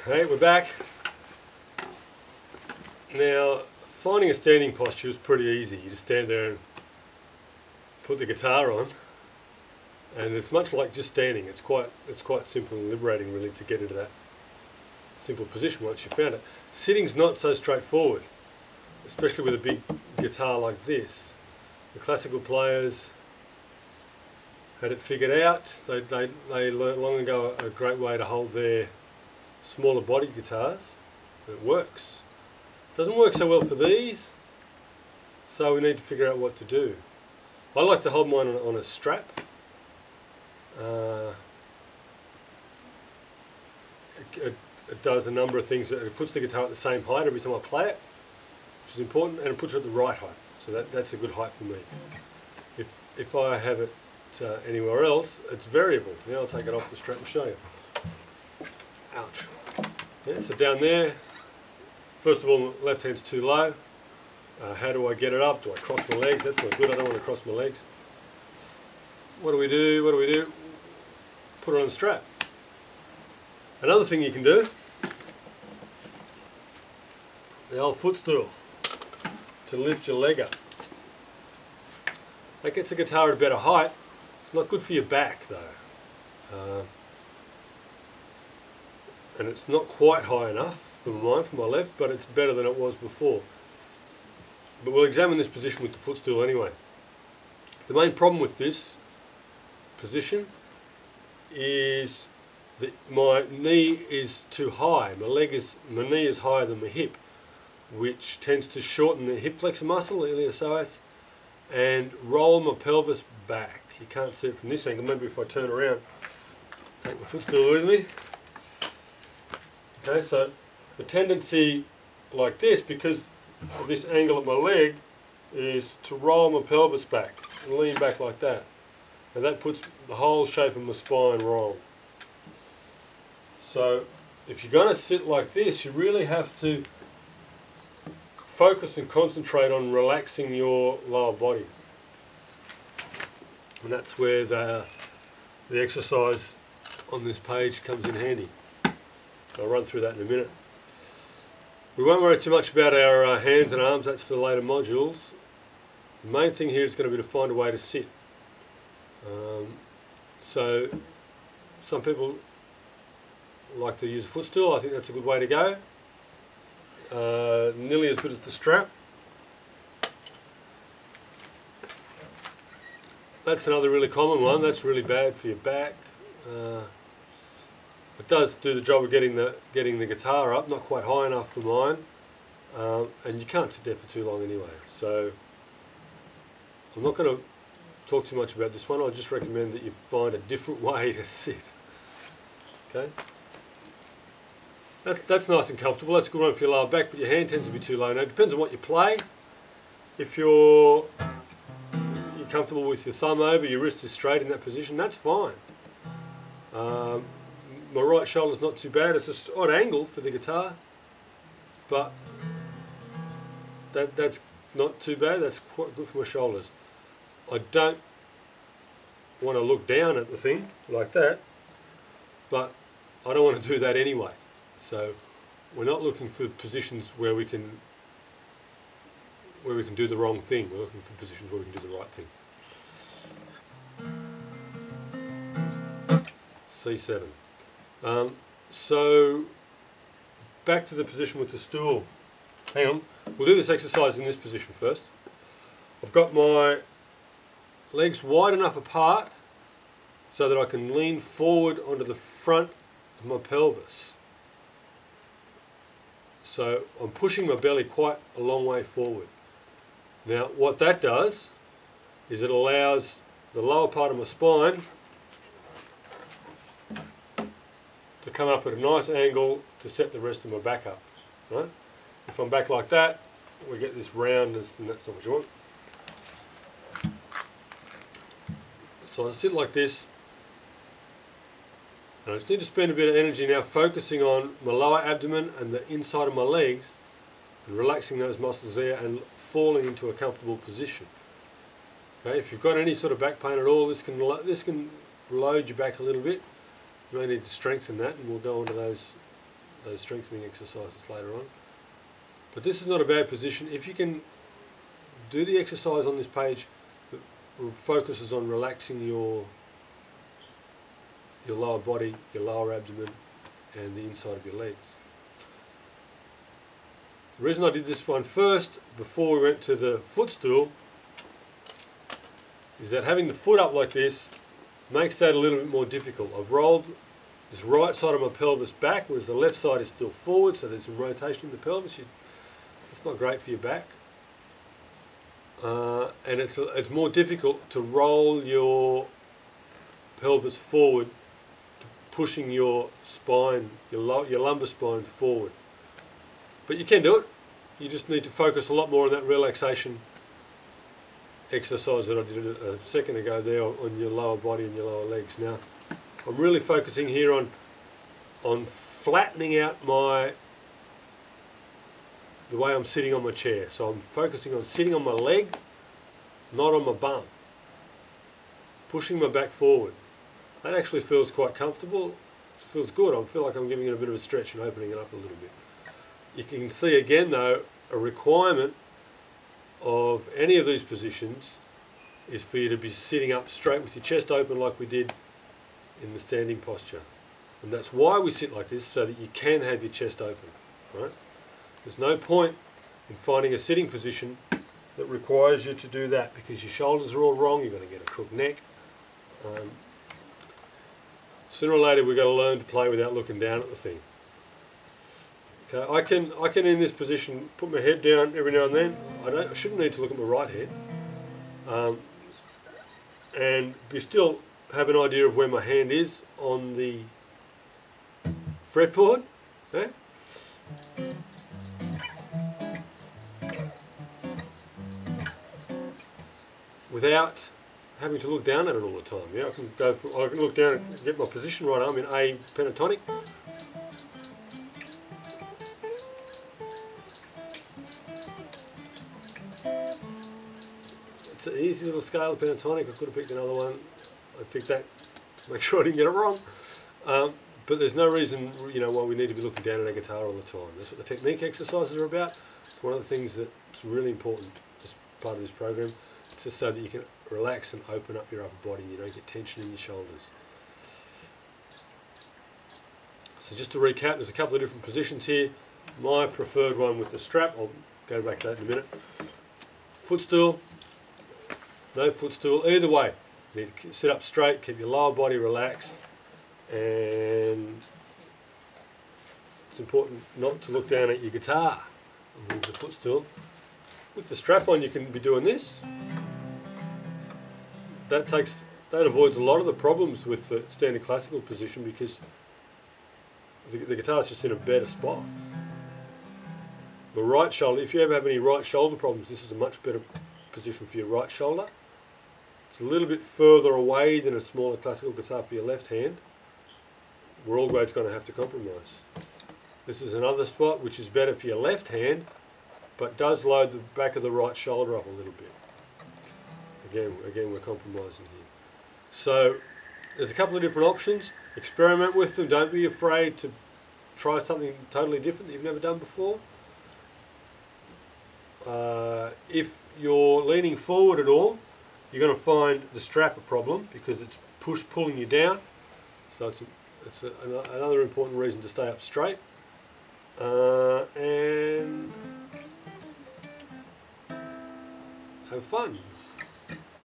Hey, we're back. Now, finding a standing posture is pretty easy. You just stand there and put the guitar on, and it's much like just standing. It's quite simple and liberating, really, to get into that simple position once you've found it. Sitting's not so straightforward, especially with a big guitar like this. The classical players had it figured out. They learnt long ago a great way to hold their smaller body guitars. It works. Doesn't work so well for these, so we need to figure out what to do. I like to hold mine on a strap. It does a number of things. It puts the guitar at the same height every time I play it, which is important, and it puts it at the right height. So that's a good height for me. If I have it anywhere else, it's variable. Now I'll take it off the strap and show you. Ouch. Yeah, so down there, first of all, the left hand's too low. How do I get it up? Do I cross my legs? That's not good. I don't want to cross my legs. What do we do? Put it on the strap. Another thing you can do, the old footstool, to lift your leg up. That gets the guitar at a better height. It's not good for your back though. And it's not quite high enough for my left, but it's better than it was before. But we'll examine this position with the footstool anyway. The main problem with this position is that my knee is too high. My knee is higher than my hip, which tends to shorten the hip flexor muscle, the iliopsoas, and roll my pelvis back. You can't see it from this angle. Maybe if I turn around, take my footstool with me. Okay, so the tendency like this, because of this angle of my leg, is to roll my pelvis back and lean back like that. And that puts the whole shape of my spine wrong. So if you're going to sit like this, you really have to focus and concentrate on relaxing your lower body. And that's where the exercise on this page comes in handy. I'll run through that in a minute. We won't worry too much about our hands and arms, that's for the later modules. The main thing here is going to be to find a way to sit. So some people like to use a footstool. I think that's a good way to go. Nearly as good as the strap. That's another really common one. That's really bad for your back. It does do the job of getting the guitar up, not quite high enough for mine, and you can't sit there for too long anyway. So I'm not going to talk too much about this one. I'll just recommend that you find a different way to sit. Okay. That's nice and comfortable. That's a good one for your lower back, but your hand tends to be too low. Now it depends on what you play. If you're comfortable with your thumb over, your wrist is straight in that position, that's fine. My right shoulder's not too bad. It's an odd angle for the guitar, but that's not too bad. That's quite good for my shoulders. I don't want to look down at the thing like that, but I don't want to do that anyway. So we're not looking for positions where we can do the wrong thing. We're looking for positions where we can do the right thing. C7. So back to the position with the stool. Hang on, we'll do this exercise in this position first. I've got my legs wide enough apart so that I can lean forward onto the front of my pelvis. So I'm pushing my belly quite a long way forward. Now what that does is it allows the lower part of my spine to come up at a nice angle to set the rest of my back up. Right? If I'm back like that, we get this roundness, and that's not what you want. So I sit like this, and I just need to spend a bit of energy now focusing on my lower abdomen and the inside of my legs, and relaxing those muscles there and falling into a comfortable position. Okay, if you've got any sort of back pain at all, this can load you back a little bit. You may need to strengthen that, and we'll go on to those those strengthening exercises later on. But this is not a bad position. If you can do the exercise on this page that focuses on relaxing your lower body, your lower abdomen, and the inside of your legs. The reason I did this one first, before we went to the footstool, is that having the foot up like this makes that a little bit more difficult. I've rolled this right side of my pelvis back, whereas the left side is still forward, so there's some rotation in the pelvis. It's not great for your back. And it's more difficult to roll your pelvis forward, pushing your spine, your lumbar spine forward. But you can do it. You just need to focus a lot more on that relaxation exercise that I did a second ago there on your lower body and your lower legs. Now, I'm really focusing here on flattening out the way I'm sitting on my chair. So I'm focusing on sitting on my leg, not on my bum. Pushing my back forward. That actually feels quite comfortable. It feels good. I feel like I'm giving it a bit of a stretch and opening it up a little bit. You can see again though, a requirement of any of these positions is for you to be sitting up straight with your chest open like we did in the standing posture. And that's why we sit like this, so that you can have your chest open, right? There's no point in finding a sitting position that requires you to do that, because your shoulders are all wrong, you're going to get a crooked neck. Sooner or later we've got to learn to play without looking down at the thing. Okay, I can in this position put my head down every now and then. I shouldn't need to look at my right head. And you still have an idea of where my hand is on the fretboard. Okay? Without having to look down at it all the time. Yeah, I can look down and get my position right. I'm in A pentatonic. It's an easy little scale of pentatonic. I could have picked another one. I picked that to make sure I didn't get it wrong. But there's no reason, why we need to be looking down at our guitar all the time. That's what the technique exercises are about. It's one of the things that's really important as part of this program. It's just so that you can relax and open up your upper body and you don't get tension in your shoulders. So just to recap, there's a couple of different positions here. My preferred one with the strap, I'll go back to that in a minute. Footstool, no footstool, either way. You need to sit up straight, keep your lower body relaxed, and it's important not to look down at your guitar with the footstool. With the strap on you can be doing this. That avoids a lot of the problems with the standard classical position, because the guitar's just in a better spot. The right shoulder, if you ever have any right shoulder problems, this is a much better position for your right shoulder. It's a little bit further away than a smaller classical guitar for your left hand. We're always going to have to compromise. This is another spot which is better for your left hand, but does load the back of the right shoulder up a little bit. Again, we're compromising here. So there's a couple of different options. Experiment with them. Don't be afraid to try something totally different that you've never done before. If you're leaning forward at all, you're going to find the strap a problem, because it's pulling you down. So it's another important reason to stay up straight. And have fun.